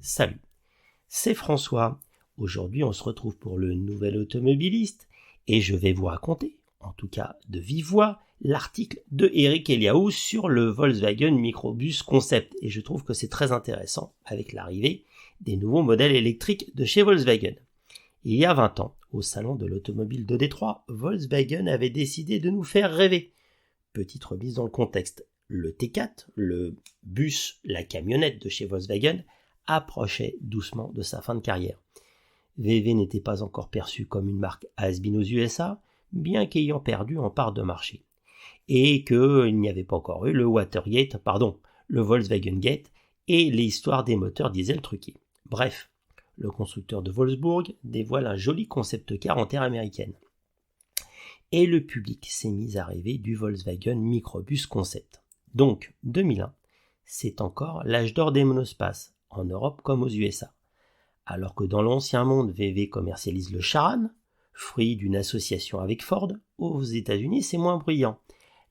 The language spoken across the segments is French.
Salut, c'est François. Aujourd'hui, on se retrouve pour le Nouvel Automobiliste et je vais vous raconter, en tout cas de vive voix, l'article de Eric Eliaou sur le Volkswagen Microbus Concept. Et je trouve que c'est très intéressant avec l'arrivée des nouveaux modèles électriques de chez Volkswagen. Il y a 20 ans, au salon de l'automobile de Détroit, Volkswagen avait décidé de nous faire rêver. Petite remise dans le contexte. Le T4, le bus, la camionnette de chez Volkswagen, approchait doucement de sa fin de carrière. VW n'était pas encore perçu comme une marque has-been aux USA, bien qu'ayant perdu en part de marché. Et qu'il n'y avait pas encore eu le Volkswagen Gate et l'histoire des moteurs diesel truqués. Bref, le constructeur de Wolfsburg dévoile un joli concept car en terre américaine. Et le public s'est mis à rêver du Volkswagen Microbus Concept. Donc, 2001, c'est encore l'âge d'or des monospaces, en Europe comme aux USA. Alors que dans l'ancien monde, VW commercialise le Charan, fruit d'une association avec Ford, aux États-Unis c'est moins bruyant.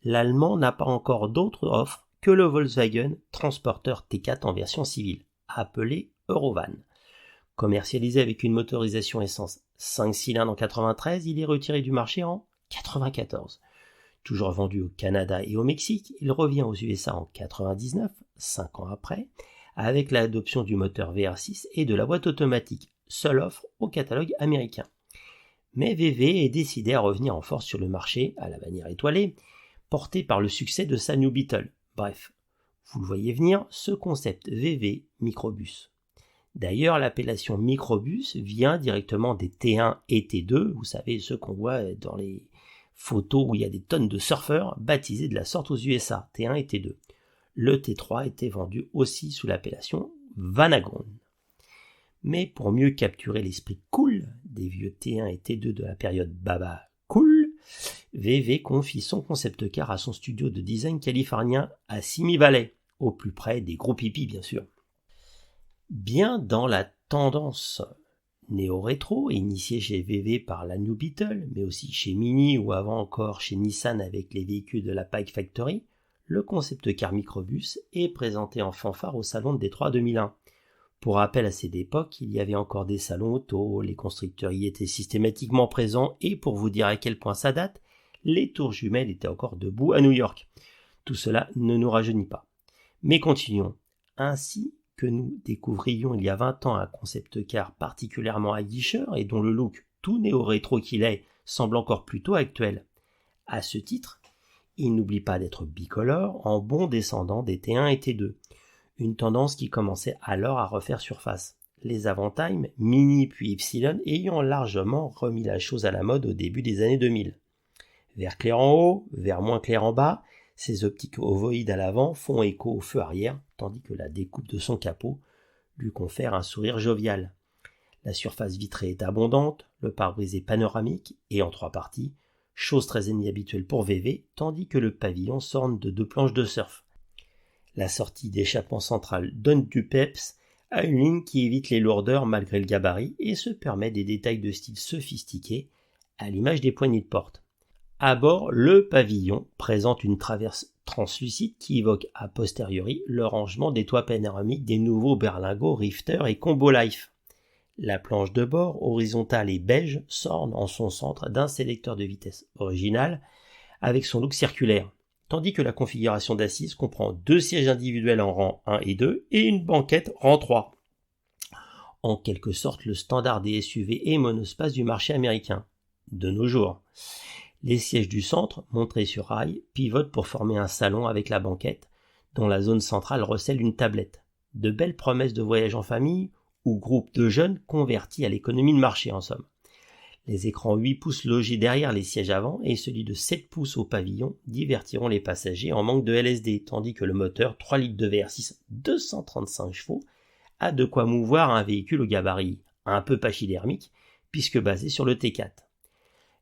L'Allemand n'a pas encore d'autre offre que le Volkswagen Transporter T4 en version civile, appelé Eurovan. Commercialisé avec une motorisation essence 5 cylindres en 93, il est retiré du marché en 94. Toujours vendu au Canada et au Mexique, il revient aux USA en 99, 5 ans après, avec l'adoption du moteur VR6 et de la boîte automatique, seule offre au catalogue américain. Mais VW est décidé à revenir en force sur le marché, à la bannière étoilée, porté par le succès de sa New Beetle. Bref, vous le voyez venir, ce concept VW Microbus. D'ailleurs, l'appellation Microbus vient directement des T1 et T2, vous savez, ceux qu'on voit dans les photos où il y a des tonnes de surfeurs baptisés de la sorte aux USA, T1 et T2. Le T3 était vendu aussi sous l'appellation Vanagon. Mais pour mieux capturer l'esprit cool des vieux T1 et T2 de la période Baba Cool, VW confie son concept car à son studio de design californien à Simi Valley, au plus près des gros pipis bien sûr. Bien dans la tendance néo-rétro, initiée chez VW par la New Beetle, mais aussi chez Mini ou avant encore chez Nissan avec les véhicules de la Pike Factory, le concept car Microbus est présenté en fanfare au salon de Détroit 2001. Pour rappel, à cette époque, il y avait encore des salons auto, les constructeurs y étaient systématiquement présents et pour vous dire à quel point ça date, les tours jumelles étaient encore debout à New York. Tout cela ne nous rajeunit pas. Mais continuons. Ainsi que nous découvrions il y a 20 ans un concept car particulièrement aguicheur et dont le look tout néo-rétro qu'il est semble encore plutôt actuel. À ce titre, il n'oublie pas d'être bicolore en bon descendant des T1 et T2, une tendance qui commençait alors à refaire surface, les Avantime, Mini puis Ypsilon ayant largement remis la chose à la mode au début des années 2000. Vert clair en haut, vert moins clair en bas, ses optiques ovoïdes à l'avant font écho au feu arrière, tandis que la découpe de son capot lui confère un sourire jovial. La surface vitrée est abondante, le pare-brise est panoramique et en 3 parties, chose très inhabituelle pour VW, tandis que le pavillon s'orne de 2 planches de surf. La sortie d'échappement central donne du peps à une ligne qui évite les lourdeurs malgré le gabarit et se permet des détails de style sophistiqués à l'image des poignées de porte. À bord, le pavillon présente une traverse translucide qui évoque a posteriori le rangement des toits panoramiques des nouveaux berlingots Rifter et Combo Life. La planche de bord, horizontale et beige, s'orne en son centre d'un sélecteur de vitesse original avec son look circulaire, tandis que la configuration d'assises comprend 2 sièges individuels en rang 1 et 2 et une banquette rang 3. En quelque sorte le standard des SUV et monospace du marché américain, de nos jours. Les sièges du centre, montrés sur rail, pivotent pour former un salon avec la banquette, dont la zone centrale recèle une tablette. De belles promesses de voyage en famille ou groupe de jeunes convertis à l'économie de marché en somme. Les écrans 8 pouces logés derrière les sièges avant et celui de 7 pouces au pavillon divertiront les passagers en manque de LSD, tandis que le moteur 3 litres de VR6 235 chevaux a de quoi mouvoir un véhicule au gabarit un peu pachydermique puisque basé sur le T4.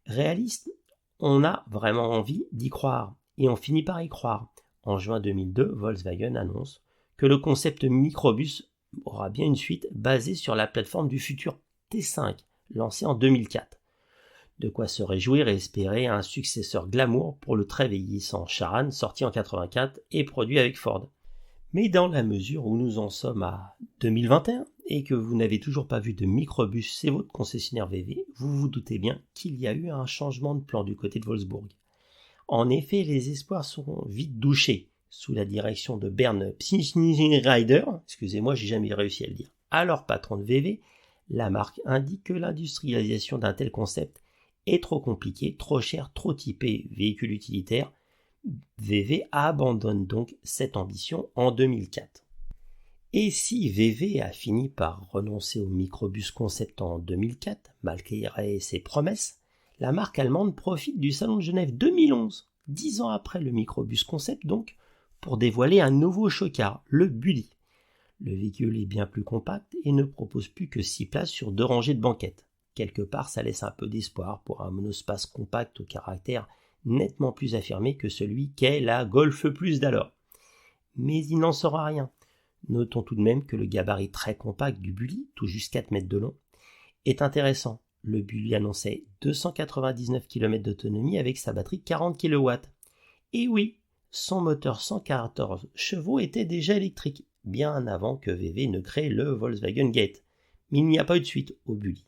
Réaliste, on a vraiment envie d'y croire et on finit par y croire. En juin 2002, Volkswagen annonce que le concept Microbus aura bien une suite basée sur la plateforme du futur T5 lancé en 2004. De quoi se réjouir et espérer un successeur glamour pour le très vieillissant Charan sorti en 84 et produit avec Ford. Mais dans la mesure où nous en sommes à 2021 et que vous n'avez toujours pas vu de microbus chez votre concessionnaire VV, vous vous doutez bien qu'il y a eu un changement de plan du côté de Wolfsburg. En effet, les espoirs seront vite douchés sous la direction de Bernd Pschneider, excusez-moi, j'ai jamais réussi à le dire, alors patron de VV. La marque indique que l'industrialisation d'un tel concept est trop compliqué, trop cher, trop typé véhicule utilitaire. VV abandonne donc cette ambition en 2004. Et si VV a fini par renoncer au microbus concept en 2004, malgré ses promesses, la marque allemande profite du Salon de Genève 2011, 10 ans après le microbus concept donc, pour dévoiler un nouveau chocard, le Bulli. Le véhicule est bien plus compact et ne propose plus que 6 places sur 2 rangées de banquettes. Quelque part, ça laisse un peu d'espoir pour un monospace compact au caractère nettement plus affirmé que celui qu'est la Golf Plus d'alors. Mais il n'en sera rien. Notons tout de même que le gabarit très compact du Bulli, tout juste 4 mètres de long, est intéressant. Le Bulli annonçait 299 km d'autonomie avec sa batterie 40 kW. Et oui, son moteur 114 chevaux était déjà électrique, bien avant que VW ne crée le Volkswagen Gate. Mais il n'y a pas eu de suite au Bulli.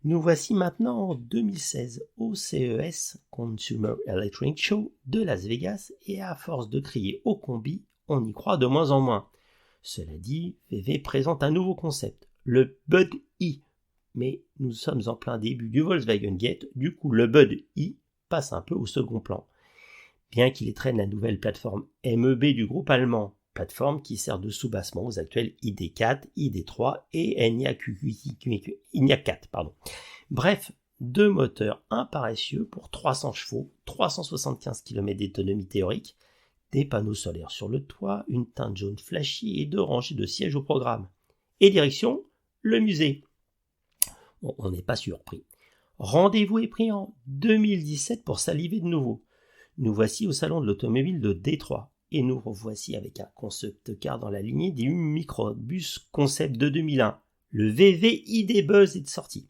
Nous voici maintenant en 2016 au CES, Consumer Electronics Show de Las Vegas, et à force de crier au combi, on y croit de moins en moins. Cela dit, VW présente un nouveau concept, le Bud E. Mais nous sommes en plein début du Volkswagen Gate, du coup le Bud E passe un peu au second plan. Bien qu'il traîne la nouvelle plateforme MEB du groupe allemand, plateforme qui sert de soubassement aux actuels ID4, ID3 et Enyaq 4. Bref, 2 moteurs imparessieux pour 300 chevaux, 375 km d'autonomie théorique, des panneaux solaires sur le toit, une teinte jaune flashy et 2 rangées de sièges au programme. Et direction, le musée. Bon, on n'est pas surpris. Rendez-vous est pris en 2017 pour saliver de nouveau. Nous voici au salon de l'automobile de Détroit. Et nous revoici avec un concept car dans la lignée du microbus concept de 2001. Le VW ID Buzz est de sortie.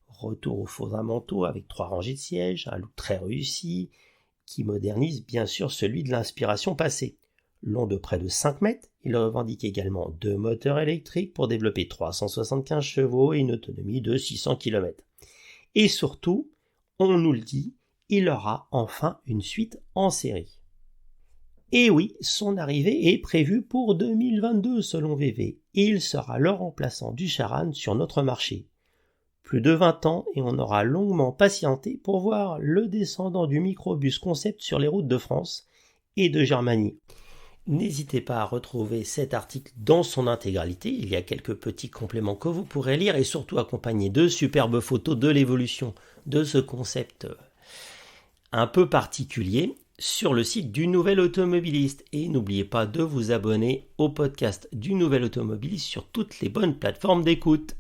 Retour aux fondamentaux avec 3 rangées de sièges, un look très réussi, qui modernise bien sûr celui de l'inspiration passée. Long de près de 5 mètres, il revendique également 2 moteurs électriques pour développer 375 chevaux et une autonomie de 600 km. Et surtout, on nous le dit, il aura enfin une suite en série. Et oui, son arrivée est prévue pour 2022 selon VW, et il sera le remplaçant du Charan sur notre marché. Plus de 20 ans et on aura longuement patienté pour voir le descendant du microbus concept sur les routes de France et de Germanie. N'hésitez pas à retrouver cet article dans son intégralité, il y a quelques petits compléments que vous pourrez lire et surtout accompagnés de superbes photos de l'évolution de ce concept un peu particulier sur le site du Nouvel Automobiliste. Et n'oubliez pas de vous abonner au podcast du Nouvel Automobiliste sur toutes les bonnes plateformes d'écoute.